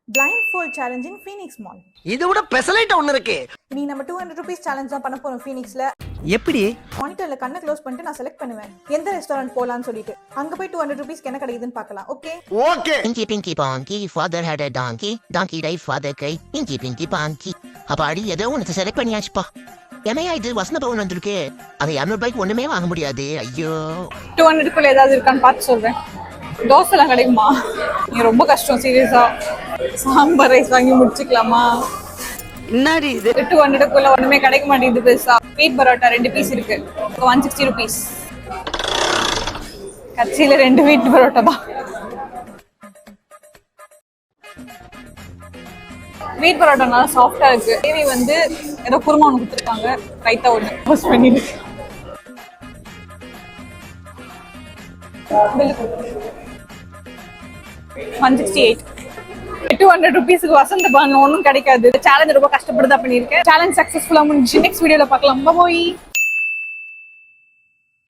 blindfold challenge in Phoenix Mall. இது விட பெசலைட் ஒன்னு இருக்கு. நீ நம்ம 200 rupees challenge தான் பண்ண போறோம் Phoenixல. எப்படி? மானிட்டர்ல கண்ணை க்ளோஸ் பண்ணிட்டு நான் செலக்ட் பண்ணுவேன் எந்த ரெஸ்டாரன்ட் போலாம்னு சொல்லிட்டு. அங்க போய் 200 rupees என்ன கிடைக்குதுன்னு பார்க்கலாம். Okay? Okay. Pinky Ponky, father had a donkey, donkey died father kay, Pinky Ponky. அப்பாடி ஏதோ ஒன்று செலக்ட் பண்ணியாச்சுப்பா. ஏமையா இது வசந்த பவன் வந்திருக்கு. அது 200 ரூபாய்க்கு ஒண்ணுமே வாங்க முடியாது. ஐயோ. 200 குள்ள ஏதாவது இருக்கான்னு பார்த்து சொல்றேன். தோசைலாம் கிடைக்குமா? நீ ரொம்ப கஷ்டம் சீரியஸா. சாம்பார் ரைஸ் வாங்கி முடிச்சுக்கலாமா? என்னடி இது? 200 குள்ள ஒண்ணுமே கிடைக்க மாட்டேங்குது பெருசா. வீட் பரோட்டா 2 பீஸ் இருக்கு. 160 rupees. கட்சியில 2 வீட் பரோட்டா தான். வீட் பரோட்டா நல்லா சாஃப்டா இருக்கு. கிரேவி வந்து ஏதோ குருமா ஒன்று கொடுத்துருக்காங்க. ரைத்தா ஒன்று போஸ்ட் பண்ணிருக்கு. பில்லு 168. 200 rupeesக்கு வசந்த பவன் ஒன்றும் கிடைக்காது. சேலஞ்ச் ரொம்ப கஷ்டப்பட்டு தான் பண்ணியிருக்கேன். சேலஞ்ச் சக்ஸஸ்ஃபுல்லாக முடிஞ்சு நெக்ஸ்ட் வீடியோல பார்க்கலாம். பாய்.